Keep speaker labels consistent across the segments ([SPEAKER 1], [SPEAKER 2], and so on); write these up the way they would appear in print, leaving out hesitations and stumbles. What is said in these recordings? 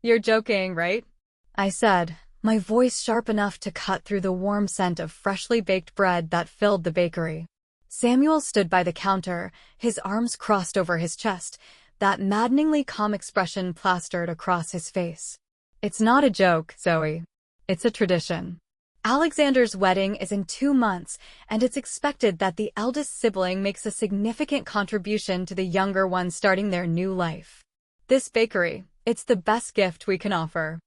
[SPEAKER 1] You're joking, right? I said, my voice sharp enough to cut through the warm scent of freshly baked bread that filled the bakery. Samuel stood by the counter, his arms crossed over his chest, that maddeningly calm expression plastered across his face. It's not a joke, Zoe. It's a tradition. Alexander's wedding is in 2 months, and it's expected that the eldest sibling makes a significant contribution to the younger one starting their new life. This bakery, it's the best gift we can offer.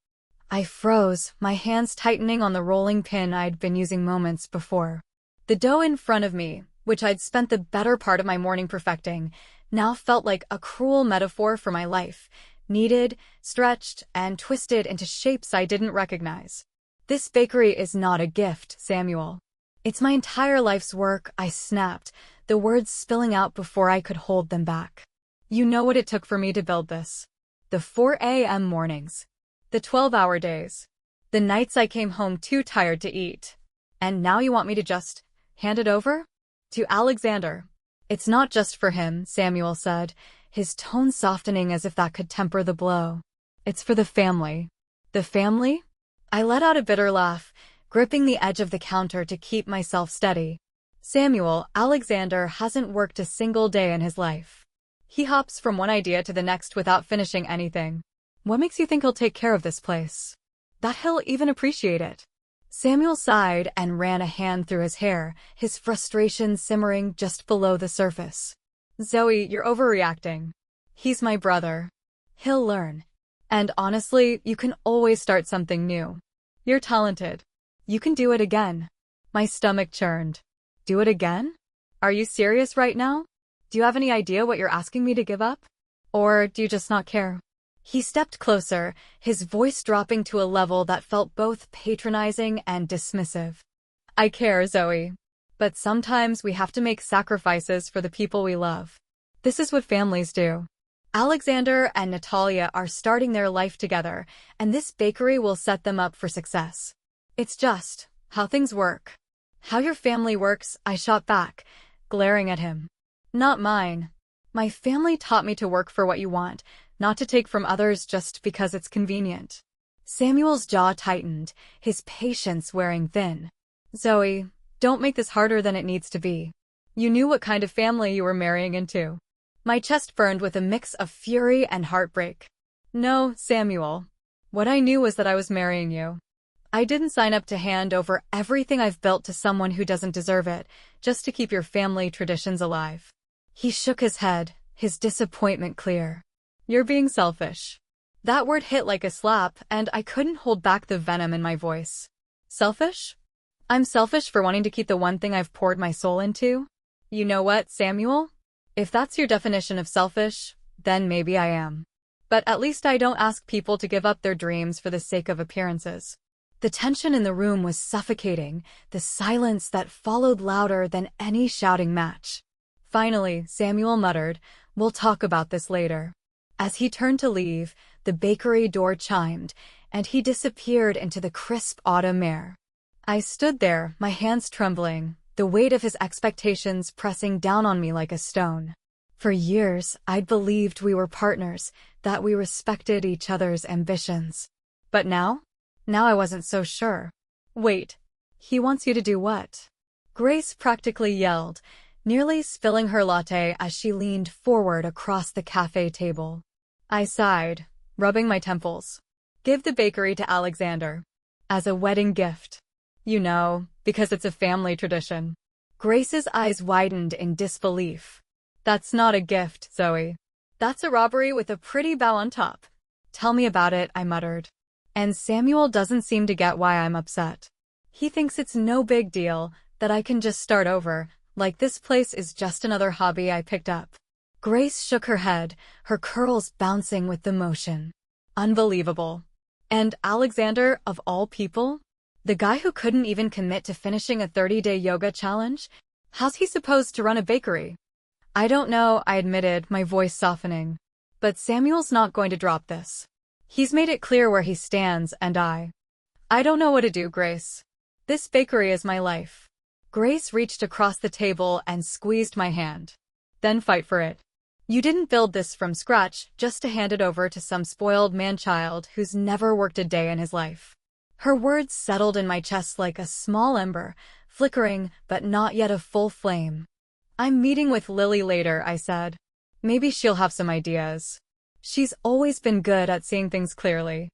[SPEAKER 1] I froze, my hands tightening on the rolling pin I'd been using moments before. The dough in front of me, which I'd spent the better part of my morning perfecting, now felt like a cruel metaphor for my life, kneaded, stretched, and twisted into shapes I didn't recognize. This bakery is not a gift, Samuel. It's my entire life's work, I snapped, the words spilling out before I could hold them back. You know what it took for me to build this. The 4 a.m. mornings. The 12-hour days. The nights I came home too tired to eat. And now you want me to just hand it over? To Alexander. It's not just for him, Samuel said, his tone softening as if that could temper the blow. It's for the family. The family? I let out a bitter laugh, gripping the edge of the counter to keep myself steady. Samuel, Alexander hasn't worked a single day in his life. He hops from one idea to the next without finishing anything. What makes you think he'll take care of this place? That he'll even appreciate it? Samuel sighed and ran a hand through his hair, his frustration simmering just below the surface. Zoe, you're overreacting. He's my brother. He'll learn. And honestly, you can always start something new. You're talented. You can do it again. My stomach churned. Do it again? Are you serious right now? Do you have any idea what you're asking me to give up? Or do you just not care? He stepped closer, his voice dropping to a level that felt both patronizing and dismissive. I care, Zoe. But sometimes we have to make sacrifices for the people we love. This is what families do. Alexander and Natalia are starting their life together, and this bakery will set them up for success. It's just how things work. How your family works, I shot back, glaring at him. Not mine. My family taught me to work for what you want, not to take from others just because it's convenient. Samuel's jaw tightened, his patience wearing thin. Zoe, don't make this harder than it needs to be. You knew what kind of family you were marrying into. My chest burned with a mix of fury and heartbreak. No, Samuel. What I knew was that I was marrying you. I didn't sign up to hand over everything I've built to someone who doesn't deserve it, just to keep your family traditions alive. He shook his head, his disappointment clear. You're being selfish. That word hit like a slap, and I couldn't hold back the venom in my voice. Selfish? I'm selfish for wanting to keep the one thing I've poured my soul into? You know what, Samuel? If that's your definition of selfish, then maybe I am. But at least I don't ask people to give up their dreams for the sake of appearances. The tension in the room was suffocating, the silence that followed louder than any shouting match. Finally, Samuel muttered, "We'll talk about this later." As he turned to leave, the bakery door chimed, and he disappeared into the crisp autumn air. I stood there, my hands trembling, the weight of his expectations pressing down on me like a stone. For years, I'd believed we were partners, that we respected each other's ambitions. But now? Now I wasn't so sure. Wait, he wants you to do what? Grace practically yelled, nearly spilling her latte as she leaned forward across the cafe table. I sighed, rubbing my temples. Give the bakery to Alexander. As a wedding gift. You know, because it's a family tradition. Grace's eyes widened in disbelief. That's not a gift, Zoe. That's a robbery with a pretty bow on top. Tell me about it, I muttered. And Samuel doesn't seem to get why I'm upset. He thinks it's no big deal, that I can just start over, like this place is just another hobby I picked up. Grace shook her head, her curls bouncing with the motion. Unbelievable. And Alexander, of all people? The guy who couldn't even commit to finishing a 30-day yoga challenge? How's he supposed to run a bakery? I don't know, I admitted, my voice softening. But Samuel's not going to drop this. He's made it clear where he stands, and I don't know what to do, Grace. This bakery is my life. Grace reached across the table and squeezed my hand. Then fight for it. You didn't build this from scratch just to hand it over to some spoiled man-child who's never worked a day in his life. Her words settled in my chest like a small ember, flickering but not yet a full flame. I'm meeting with Lily later, I said. Maybe she'll have some ideas. She's always been good at seeing things clearly.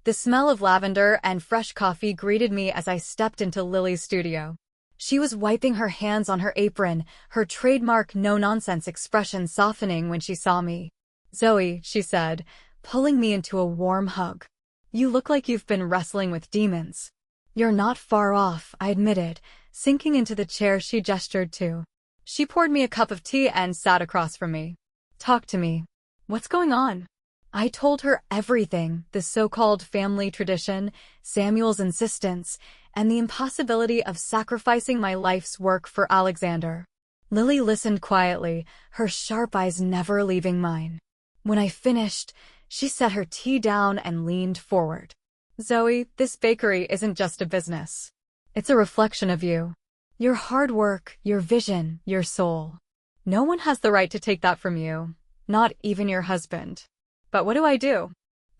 [SPEAKER 1] The smell of lavender and fresh coffee greeted me as I stepped into Lily's studio. She was wiping her hands on her apron, her trademark no-nonsense expression softening when she saw me. "Zoe," she said, pulling me into a warm hug. "You look like you've been wrestling with demons." "You're not far off," I admitted, sinking into the chair she gestured to. She poured me a cup of tea and sat across from me. "Talk to me. What's going on?" I told her everything, the so-called family tradition, Samuel's insistence, and the impossibility of sacrificing my life's work for Alexander. Lily listened quietly, her sharp eyes never leaving mine. When I finished, she set her tea down and leaned forward. "Zoe, this bakery isn't just a business. It's a reflection of you. Your hard work, your vision, your soul. No one has the right to take that from you, not even your husband." "But what do I do?"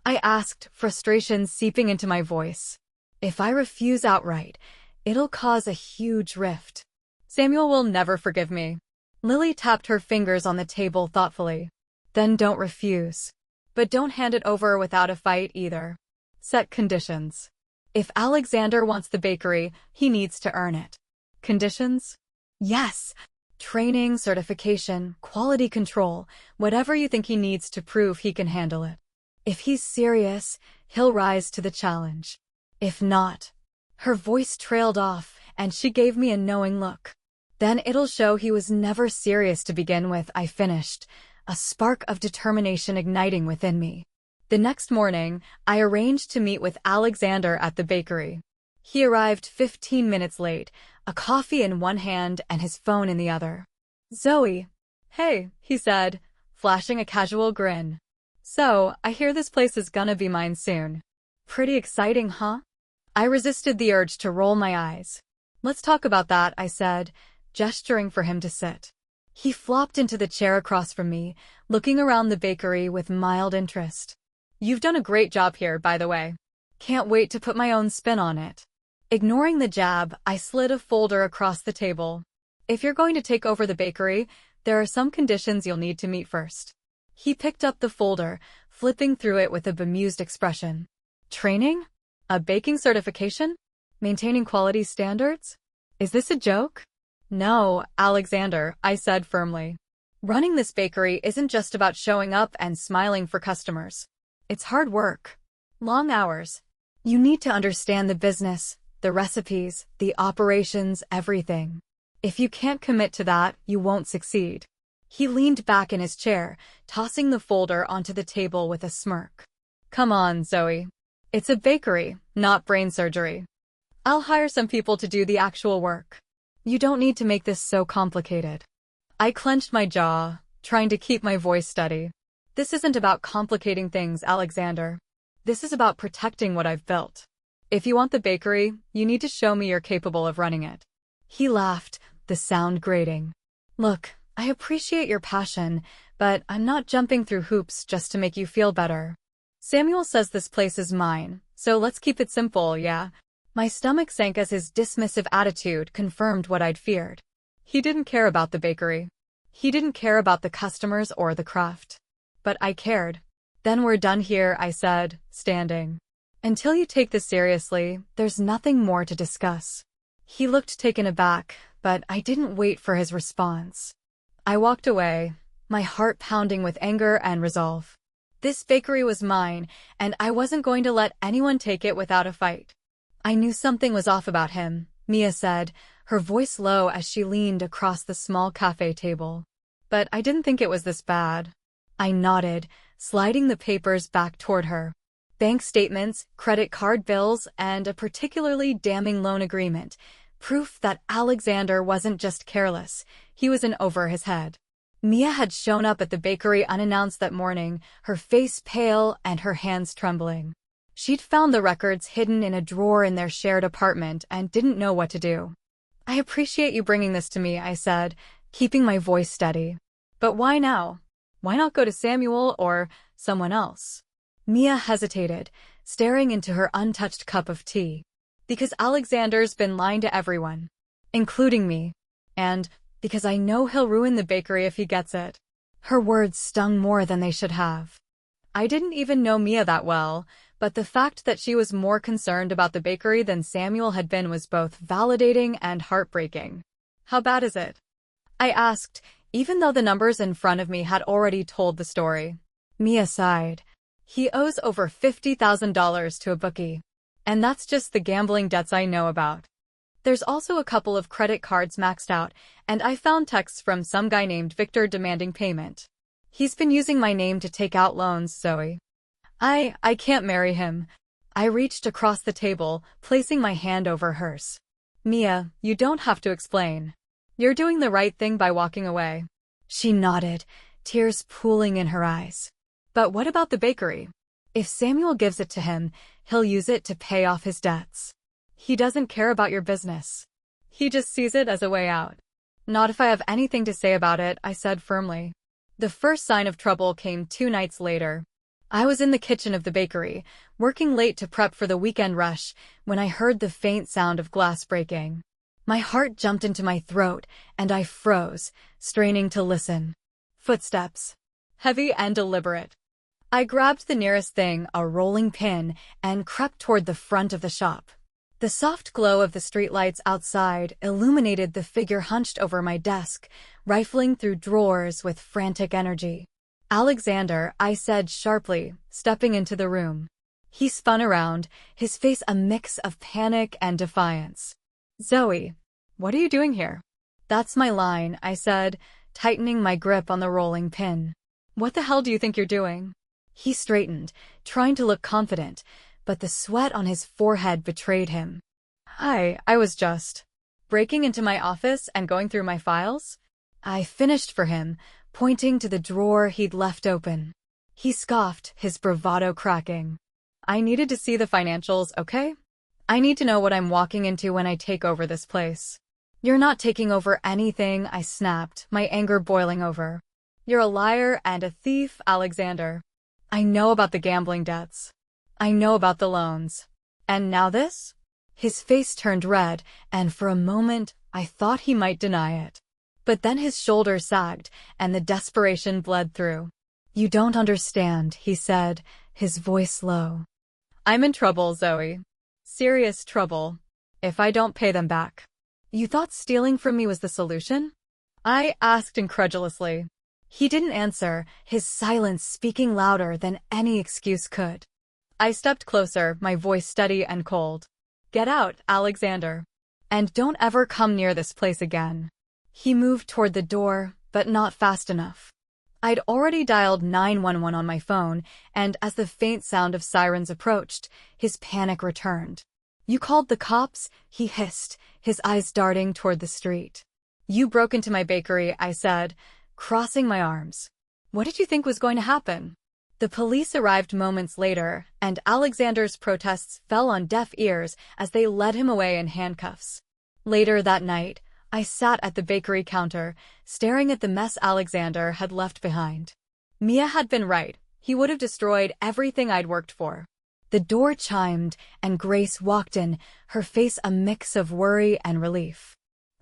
[SPEAKER 1] I asked, frustration seeping into my voice. "If I refuse outright, it'll cause a huge rift. Samuel will never forgive me." Lily tapped her fingers on the table thoughtfully. "Then don't refuse. But don't hand it over without a fight either. Set conditions. If Alexander wants the bakery, he needs to earn it." "Conditions?" "Yes. Training, certification, quality control, whatever you think he needs to prove he can handle it. If he's serious, he'll rise to the challenge. If not..." Her voice trailed off, and she gave me a knowing look. "Then it'll show he was never serious to begin with," I finished, a spark of determination igniting within me. The next morning, I arranged to meet with Alexander at the bakery. He arrived 15 minutes late, a coffee in one hand and his phone in the other. "Zoe." "Hey," he said, flashing a casual grin. "So, I hear this place is gonna be mine soon. Pretty exciting, huh?" I resisted the urge to roll my eyes. "Let's talk about that," I said, gesturing for him to sit. He flopped into the chair across from me, looking around the bakery with mild interest. "You've done a great job here, by the way. Can't wait to put my own spin on it." Ignoring the jab, I slid a folder across the table. "If you're going to take over the bakery, there are some conditions you'll need to meet first." He picked up the folder, flipping through it with a bemused expression. "Training? A baking certification? Maintaining quality standards? Is this a joke?" "No, Alexander," I said firmly. "Running this bakery isn't just about showing up and smiling for customers. It's hard work. Long hours. You need to understand the business, the recipes, the operations, everything. If you can't commit to that, you won't succeed." He leaned back in his chair, tossing the folder onto the table with a smirk. "Come on, Zoe. It's a bakery, not brain surgery. I'll hire some people to do the actual work. You don't need to make this so complicated." I clenched my jaw, trying to keep my voice steady. "This isn't about complicating things, Alexander. This is about protecting what I've built. If you want the bakery, you need to show me you're capable of running it." He laughed, the sound grating. "Look, I appreciate your passion, but I'm not jumping through hoops just to make you feel better. Samuel says this place is mine, so let's keep it simple, yeah?" My stomach sank as his dismissive attitude confirmed what I'd feared. He didn't care about the bakery. He didn't care about the customers or the craft. But I cared. "Then we're done here," I said, standing. "Until you take this seriously, there's nothing more to discuss." He looked taken aback, but I didn't wait for his response. I walked away, my heart pounding with anger and resolve. This bakery was mine, and I wasn't going to let anyone take it without a fight. "I knew something was off about him," Mia said, her voice low as she leaned across the small cafe table. "But I didn't think it was this bad." I nodded, sliding the papers back toward her. Bank statements, credit card bills, and a particularly damning loan agreement. Proof that Alexander wasn't just careless, he was in over his head. Mia had shown up at the bakery unannounced that morning, her face pale and her hands trembling. She'd found the records hidden in a drawer in their shared apartment and didn't know what to do. "I appreciate you bringing this to me," I said, keeping my voice steady. "But why now? Why not go to Samuel or someone else? Mia hesitated, staring into her untouched cup of tea. Because Alexander's been lying to everyone, including me. And because I know he'll ruin the bakery if he gets it. Her words stung more than they should have. I didn't even know Mia that well, but the fact that she was more concerned about the bakery than Samuel had been was both validating and heartbreaking. How bad is it? I asked, even though the numbers in front of me had already told the story. Mia sighed. He owes over $50,000 to a bookie. And that's just the gambling debts I know about. There's also a couple of credit cards maxed out, and I found texts from some guy named Victor demanding payment. He's been using my name to take out loans, Zoe. I can't marry him. I reached across the table, placing my hand over hers. Mia, you don't have to explain. You're doing the right thing by walking away. She nodded, tears pooling in her eyes. But what about the bakery? If Samuel gives it to him, he'll use it to pay off his debts. He doesn't care about your business. He just sees it as a way out. Not if I have anything to say about it, I said firmly. The first sign of trouble came 2 nights later. I was in the kitchen of the bakery, working late to prep for the weekend rush, when I heard the faint sound of glass breaking. My heart jumped into my throat, and I froze, straining to listen. Footsteps. Heavy and deliberate. I grabbed the nearest thing, a rolling pin, and crept toward the front of the shop. The soft glow of the streetlights outside illuminated the figure hunched over my desk, rifling through drawers with frantic energy. Alexander, I said sharply, stepping into the room. He spun around, his face a mix of panic and defiance. Zoe, what are you doing here? That's my line, I said, tightening my grip on the rolling pin. What the hell do you think you're doing? He straightened, trying to look confident, but the sweat on his forehead betrayed him. I was just breaking into my office and going through my files. I finished for him, pointing to the drawer he'd left open. He scoffed, his bravado cracking. I needed to see the financials, okay? I need to know what I'm walking into when I take over this place. You're not taking over anything, I snapped, my anger boiling over. You're a liar and a thief, Alexander. I know about the gambling debts. I know about the loans. And now this? His face turned red, and for a moment, I thought he might deny it. But then his shoulders sagged, and the desperation bled through. You don't understand, he said, his voice low. I'm in trouble, Zoe. Serious trouble. If I don't pay them back. You thought stealing from me was the solution? I asked incredulously. He didn't answer, his silence speaking louder than any excuse could. I stepped closer, my voice steady and cold. Get out, Alexander. And don't ever come near this place again. He moved toward the door, but not fast enough. I'd already dialed 911 on my phone, and as the faint sound of sirens approached, his panic returned. You called the cops? He hissed, his eyes darting toward the street. You broke into my bakery, I said, crossing my arms. What did you think was going to happen? The police arrived moments later, and Alexander's protests fell on deaf ears as they led him away in handcuffs. Later that night, I sat at the bakery counter, staring at the mess Alexander had left behind. Mia had been right. He would have destroyed everything I'd worked for. The door chimed, and Grace walked in, her face a mix of worry and relief.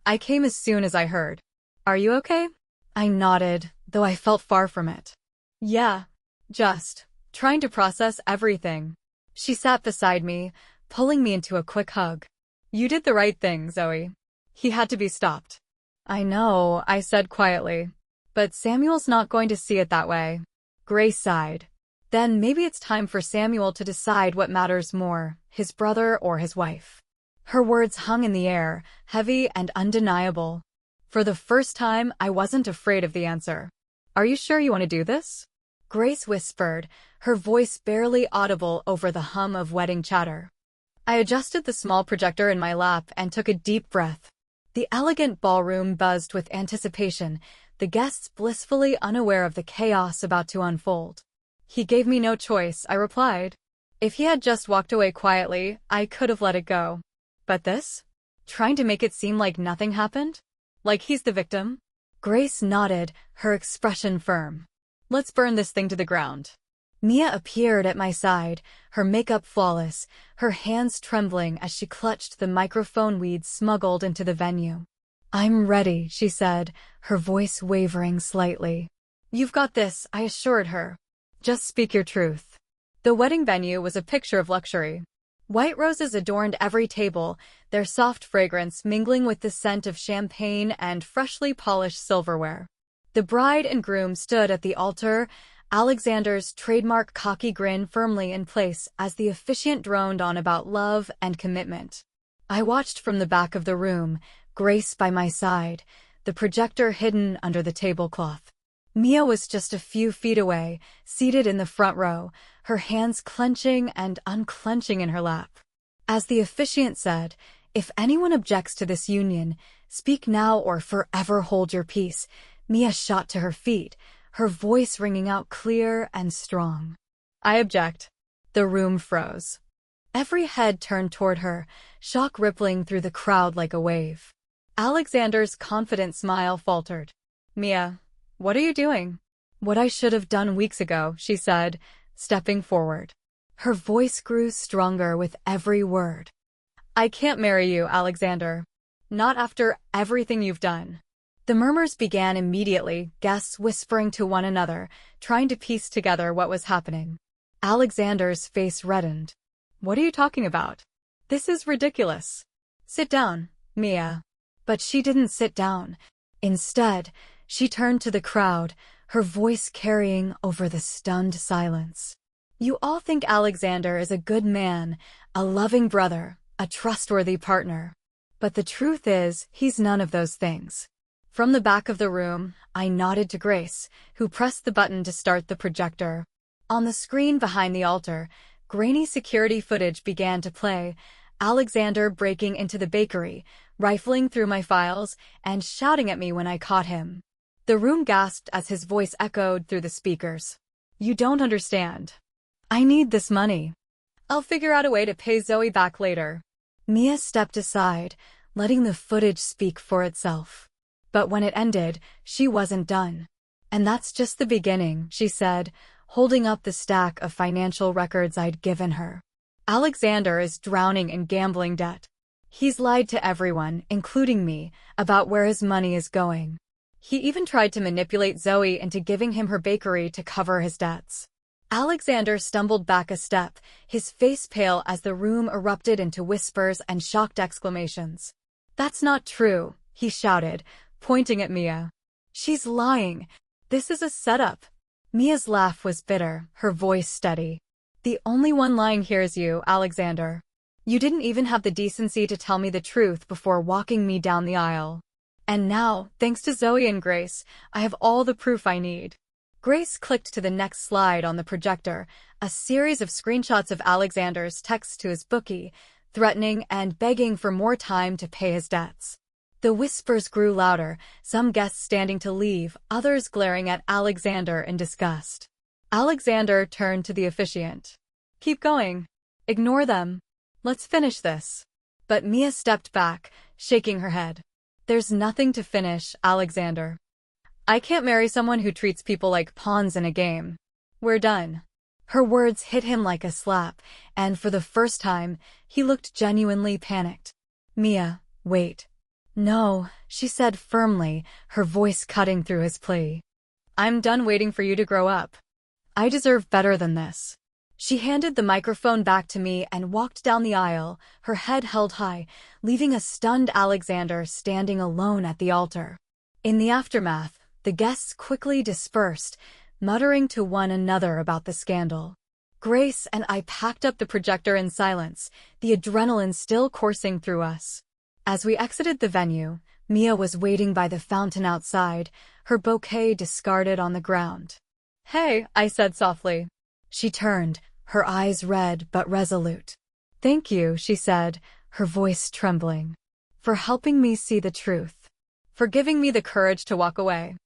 [SPEAKER 1] I came as soon as I heard. Are you okay? I nodded, though I felt far from it. Yeah, just trying to process everything. She sat beside me, pulling me into a quick hug. You did the right thing, Zoe. He had to be stopped. I know, I said quietly. But Samuel's not going to see it that way. Grace sighed. Then maybe it's time for Samuel to decide what matters more, his brother or his wife. Her words hung in the air, heavy and undeniable. For the first time, I wasn't afraid of the answer. Are you sure you want to do this? Grace whispered, her voice barely audible over the hum of wedding chatter. I adjusted the small projector in my lap and took a deep breath. The elegant ballroom buzzed with anticipation, the guests blissfully unaware of the chaos about to unfold. He gave me no choice, I replied. If he had just walked away quietly, I could have let it go. But this? Trying to make it seem like nothing happened? Like he's the victim? Grace nodded, her expression firm. Let's burn this thing to the ground. Mia appeared at my side, her makeup flawless, her hands trembling as she clutched the microphone we'd smuggled into the venue. I'm ready, she said, her voice wavering slightly. You've got this, I assured her. Just speak your truth. The wedding venue was a picture of luxury. White roses adorned every table, their soft fragrance mingling with the scent of champagne and freshly polished silverware. The bride and groom stood at the altar, Alexander's trademark cocky grin firmly in place as the officiant droned on about love and commitment. I watched from the back of the room, Grace by my side, the projector hidden under the tablecloth. Mia was just a few feet away, seated in the front row, her hands clenching and unclenching in her lap. As the officiant said, "If anyone objects to this union, speak now or forever hold your peace," Mia shot to her feet, her voice ringing out clear and strong. I object. The room froze. Every head turned toward her, shock rippling through the crowd like a wave. Alexander's confident smile faltered. Mia, what are you doing? What I should have done weeks ago, she said, stepping forward. Her voice grew stronger with every word. I can't marry you, Alexander. Not after everything you've done. The murmurs began immediately, guests whispering to one another, trying to piece together what was happening. Alexander's face reddened. What are you talking about? This is ridiculous. Sit down, Mia. But she didn't sit down. Instead, she turned to the crowd, her voice carrying over the stunned silence. You all think Alexander is a good man, a loving brother, a trustworthy partner. But the truth is, he's none of those things. From the back of the room, I nodded to Grace, who pressed the button to start the projector. On the screen behind the altar, grainy security footage began to play, Alexander breaking into the bakery, rifling through my files, and shouting at me when I caught him. The room gasped as his voice echoed through the speakers. You don't understand. I need this money. I'll figure out a way to pay Zoe back later. Mia stepped aside, letting the footage speak for itself. But when it ended, she wasn't done. And that's just the beginning, she said, holding up the stack of financial records I'd given her. Alexander is drowning in gambling debt. He's lied to everyone, including me, about where his money is going. He even tried to manipulate Zoe into giving him her bakery to cover his debts. Alexander stumbled back a step, his face pale as the room erupted into whispers and shocked exclamations. That's not true, he shouted, pointing at Mia. She's lying. This is a setup. Mia's laugh was bitter, her voice steady. The only one lying here is you, Alexander. You didn't even have the decency to tell me the truth before walking me down the aisle. And now, thanks to Zoe and Grace, I have all the proof I need. Grace clicked to the next slide on the projector, a series of screenshots of Alexander's texts to his bookie, threatening and begging for more time to pay his debts. The whispers grew louder, some guests standing to leave, others glaring at Alexander in disgust. Alexander turned to the officiant. Keep going. Ignore them. Let's finish this. But Mia stepped back, shaking her head. There's nothing to finish, Alexander. I can't marry someone who treats people like pawns in a game. We're done. Her words hit him like a slap, and for the first time, he looked genuinely panicked. Mia, wait. No, she said firmly, her voice cutting through his plea. I'm done waiting for you to grow up. I deserve better than this. She handed the microphone back to me and walked down the aisle, her head held high, leaving a stunned Alexander standing alone at the altar. In the aftermath, the guests quickly dispersed, muttering to one another about the scandal. Grace and I packed up the projector in silence, the adrenaline still coursing through us. As we exited the venue, Mia was waiting by the fountain outside, her bouquet discarded on the ground. Hey, I said softly. She turned, her eyes red but resolute. Thank you, she said, her voice trembling. For helping me see the truth. For giving me the courage to walk away.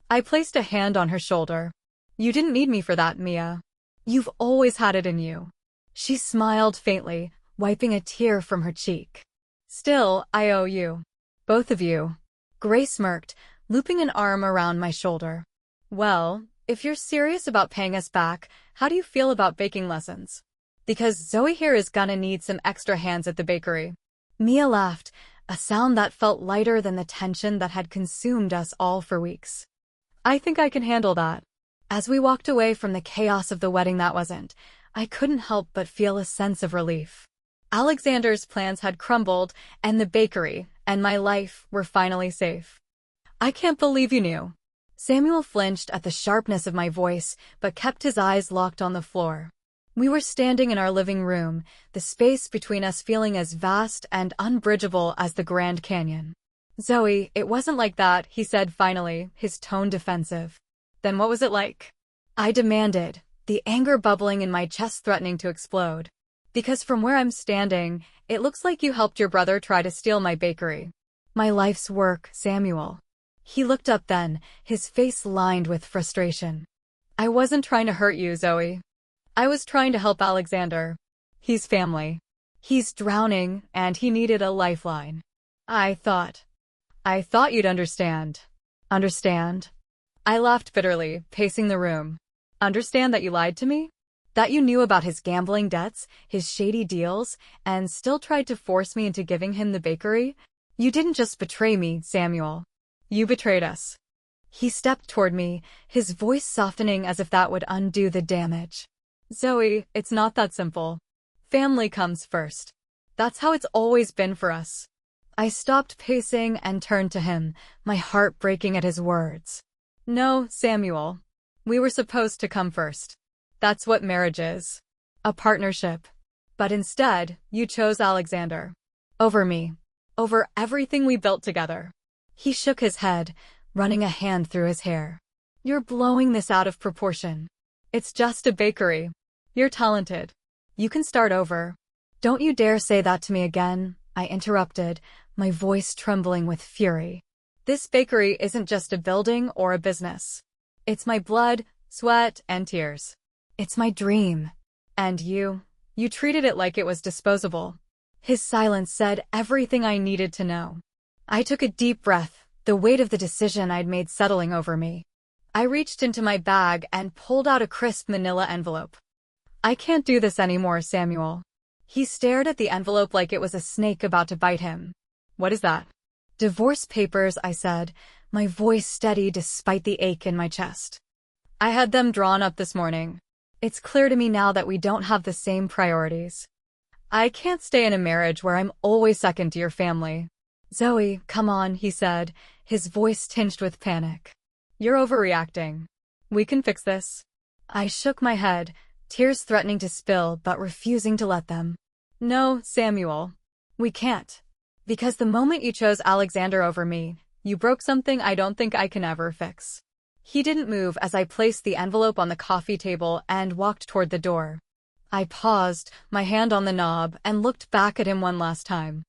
[SPEAKER 1] I placed a hand on her shoulder. You didn't need me for that, Mia. You've always had it in you. She smiled faintly, wiping a tear from her cheek. Still, I owe you. Both of you. Grace smirked, looping an arm around my shoulder. Well, if you're serious about paying us back, how do you feel about baking lessons? Because Zoe here is gonna need some extra hands at the bakery. Mia laughed, a sound that felt lighter than the tension that had consumed us all for weeks. I think I can handle that. As we walked away from the chaos of the wedding that wasn't, I couldn't help but feel a sense of relief. Alexander's plans had crumbled, and the bakery and my life were finally safe. I can't believe you knew. Samuel flinched at the sharpness of my voice, but kept his eyes locked on the floor. We were standing in our living room, the space between us feeling as vast and unbridgeable as the Grand Canyon. Zoe, it wasn't like that, he said finally, his tone defensive. Then what was it like? I demanded, the anger bubbling in my chest threatening to explode. Because from where I'm standing, it looks like you helped your brother try to steal my bakery. My life's work, Samuel. He looked up then, his face lined with frustration. I wasn't trying to hurt you, Zoe. I was trying to help Alexander. He's family. He's drowning, and he needed a lifeline. I thought you'd understand. Understand? I laughed bitterly, pacing the room. Understand that you lied to me? That you knew about his gambling debts, his shady deals, and still tried to force me into giving him the bakery? You didn't just betray me, Samuel. You betrayed us. He stepped toward me, his voice softening as if that would undo the damage. Zoe, it's not that simple. Family comes first. That's how it's always been for us. I stopped pacing and turned to him, my heart breaking at his words. No, Samuel. We were supposed to come first. That's what marriage is. A partnership. But instead, you chose Alexander. Over me. Over everything we built together. He shook his head, running a hand through his hair. You're blowing this out of proportion. It's just a bakery. You're talented. You can start over. Don't you dare say that to me again, I interrupted, my voice trembling with fury. This bakery isn't just a building or a business. It's my blood, sweat, and tears. It's my dream. And you treated it like it was disposable. His silence said everything I needed to know. I took a deep breath, the weight of the decision I'd made settling over me. I reached into my bag and pulled out a crisp manila envelope. I can't do this anymore, Samuel. He stared at the envelope like it was a snake about to bite him. What is that? Divorce papers, I said, my voice steady despite the ache in my chest. I had them drawn up this morning. It's clear to me now that we don't have the same priorities. I can't stay in a marriage where I'm always second to your family. Zoe, come on, he said, his voice tinged with panic. You're overreacting. We can fix this. I shook my head, tears threatening to spill but refusing to let them. No, Samuel. We can't. Because the moment you chose Alexander over me, you broke something I don't think I can ever fix. He didn't move as I placed the envelope on the coffee table and walked toward the door. I paused, my hand on the knob, and looked back at him one last time.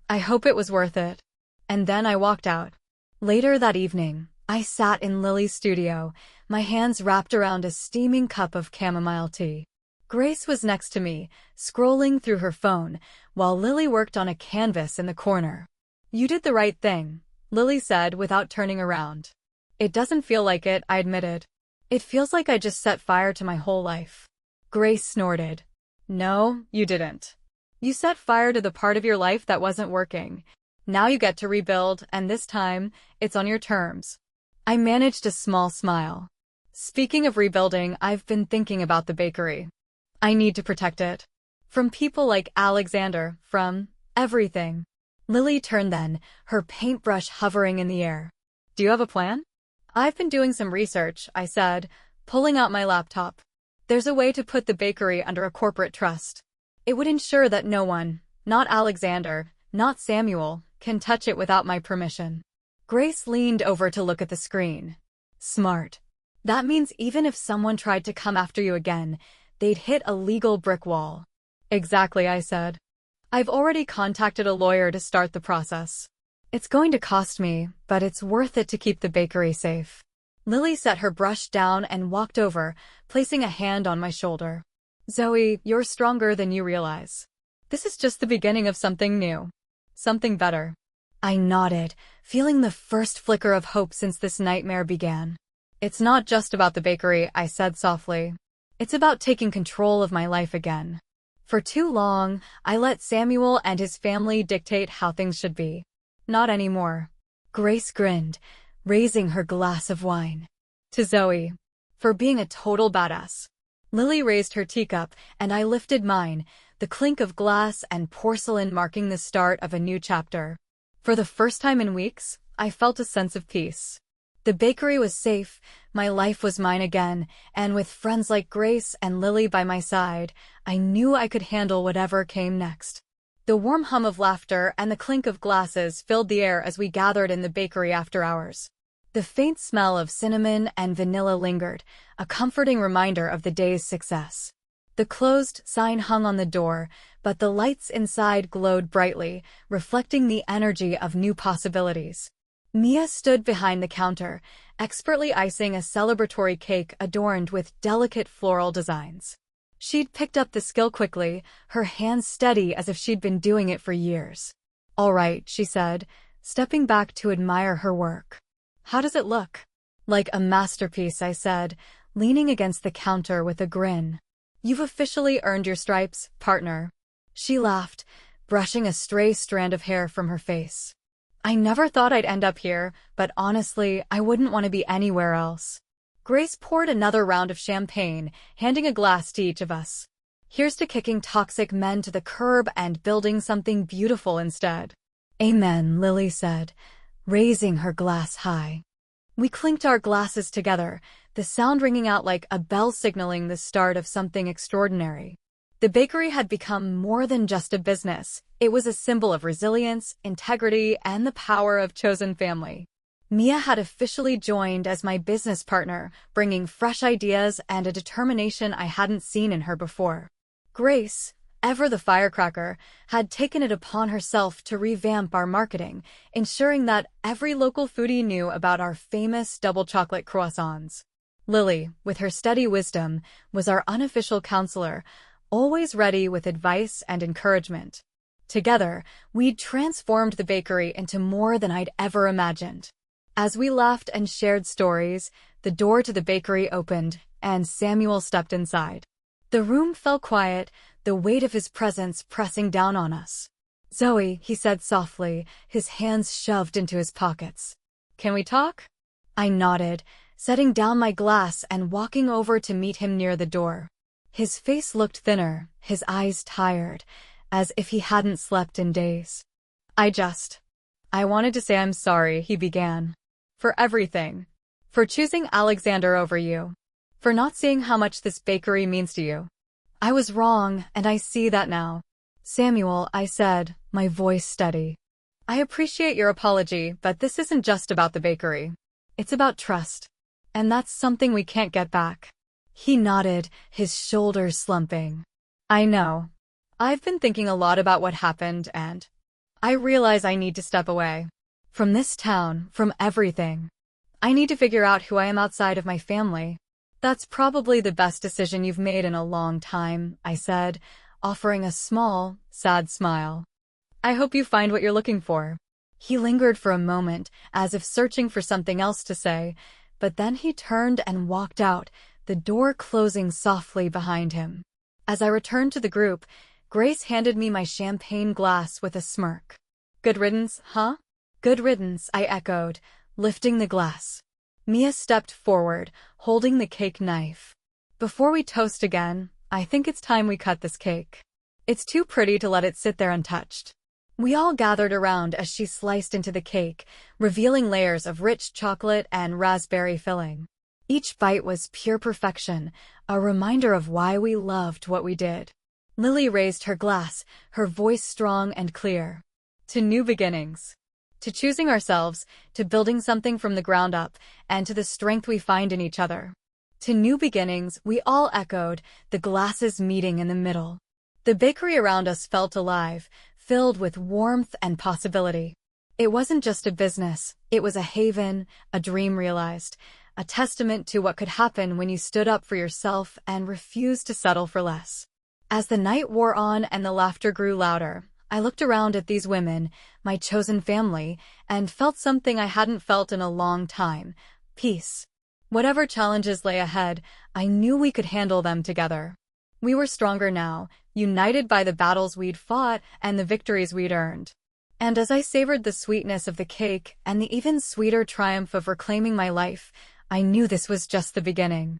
[SPEAKER 1] I hope it was worth it. And then I walked out. Later that evening, I sat in Lily's studio, my hands wrapped around a steaming cup of chamomile tea. Grace was next to me, scrolling through her phone, while Lily worked on a canvas in the corner. You did the right thing, Lily said without turning around. It doesn't feel like it, I admitted. It feels like I just set fire to my whole life. Grace snorted. No, you didn't. You set fire to the part of your life that wasn't working. Now you get to rebuild, and this time, it's on your terms. I managed a small smile. Speaking of rebuilding, I've been thinking about the bakery. I need to protect it. From people like Alexander, from everything. Lily turned then, her paintbrush hovering in the air. Do you have a plan? I've been doing some research, I said, pulling out my laptop. There's a way to put the bakery under a corporate trust. It would ensure that no one, not Alexander, not Samuel, can touch it without my permission. Grace leaned over to look at the screen. Smart. That means even if someone tried to come after you again, they'd hit a legal brick wall. Exactly, I said. I've already contacted a lawyer to start the process. It's going to cost me, but it's worth it to keep the bakery safe. Lily set her brush down and walked over, placing a hand on my shoulder. Zoe, you're stronger than you realize. This is just the beginning of something new. Something better. I nodded, feeling the first flicker of hope since this nightmare began. It's not just about the bakery, I said softly. It's about taking control of my life again. For too long, I let Samuel and his family dictate how things should be. Not anymore. Grace grinned, raising her glass of wine. To Zoe. For being a total badass. Lily raised her teacup, and I lifted mine, the clink of glass and porcelain marking the start of a new chapter. For the first time in weeks, I felt a sense of peace. The bakery was safe, my life was mine again, and with friends like Grace and Lily by my side, I knew I could handle whatever came next. The warm hum of laughter and the clink of glasses filled the air as we gathered in the bakery after hours. The faint smell of cinnamon and vanilla lingered, a comforting reminder of the day's success. The closed sign hung on the door, but the lights inside glowed brightly, reflecting the energy of new possibilities. Mia stood behind the counter, expertly icing a celebratory cake adorned with delicate floral designs. She'd picked up the skill quickly, her hands steady as if she'd been doing it for years. "All right," she said, stepping back to admire her work. "How does it look?" "Like a masterpiece," I said, leaning against the counter with a grin. "You've officially earned your stripes, partner." She laughed, brushing a stray strand of hair from her face. "I never thought I'd end up here, but honestly, I wouldn't want to be anywhere else." Grace poured another round of champagne, handing a glass to each of us. "Here's to kicking toxic men to the curb and building something beautiful instead." "Amen," Lily said, raising her glass high. We clinked our glasses together, the sound ringing out like a bell signaling the start of something extraordinary. The bakery had become more than just a business. It was a symbol of resilience, integrity, and the power of chosen family. Mia had officially joined as my business partner, bringing fresh ideas and a determination I hadn't seen in her before. Grace, ever the firecracker, had taken it upon herself to revamp our marketing, ensuring that every local foodie knew about our famous double chocolate croissants. Lily, with her steady wisdom, was our unofficial counselor, always ready with advice and encouragement. Together, we'd transformed the bakery into more than I'd ever imagined. As we laughed and shared stories, the door to the bakery opened, and Samuel stepped inside. The room fell quiet, the weight of his presence pressing down on us. "Zoe," he said softly, his hands shoved into his pockets. "Can we talk?" I nodded, setting down my glass and walking over to meet him near the door. His face looked thinner, his eyes tired, as if he hadn't slept in days. I wanted to say I'm sorry," he began. "For everything. For choosing Alexander over you. For not seeing how much this bakery means to you. I was wrong, and I see that now." "Samuel," I said, my voice steady. "I appreciate your apology, but this isn't just about the bakery. It's about trust. And that's something we can't get back." He nodded, his shoulders slumping. "I know. I've been thinking a lot about what happened, and I realize I need to step away. From this town, from everything. I need to figure out who I am outside of my family." "That's probably the best decision you've made in a long time," I said, offering a small, sad smile. "I hope you find what you're looking for." He lingered for a moment, as if searching for something else to say, but then he turned and walked out, the door closing softly behind him. As I returned to the group, Grace handed me my champagne glass with a smirk. "Good riddance, huh?" "Good riddance," I echoed, lifting the glass. Mia stepped forward, holding the cake knife. "Before we toast again, I think it's time we cut this cake. It's too pretty to let it sit there untouched." We all gathered around as she sliced into the cake, revealing layers of rich chocolate and raspberry filling. Each bite was pure perfection, a reminder of why we loved what we did. Lily raised her glass, her voice strong and clear. "To new beginnings. To choosing ourselves, to building something from the ground up, and to the strength we find in each other." "To new beginnings," we all echoed, the glasses meeting in the middle. The bakery around us felt alive, filled with warmth and possibility. It wasn't just a business, it was a haven, a dream realized, a testament to what could happen when you stood up for yourself and refused to settle for less. As the night wore on and the laughter grew louder, I looked around at these women, my chosen family, and felt something I hadn't felt in a long time: peace. Whatever challenges lay ahead, I knew we could handle them together. We were stronger now, united by the battles we'd fought and the victories we'd earned. And as I savored the sweetness of the cake and the even sweeter triumph of reclaiming my life, I knew this was just the beginning.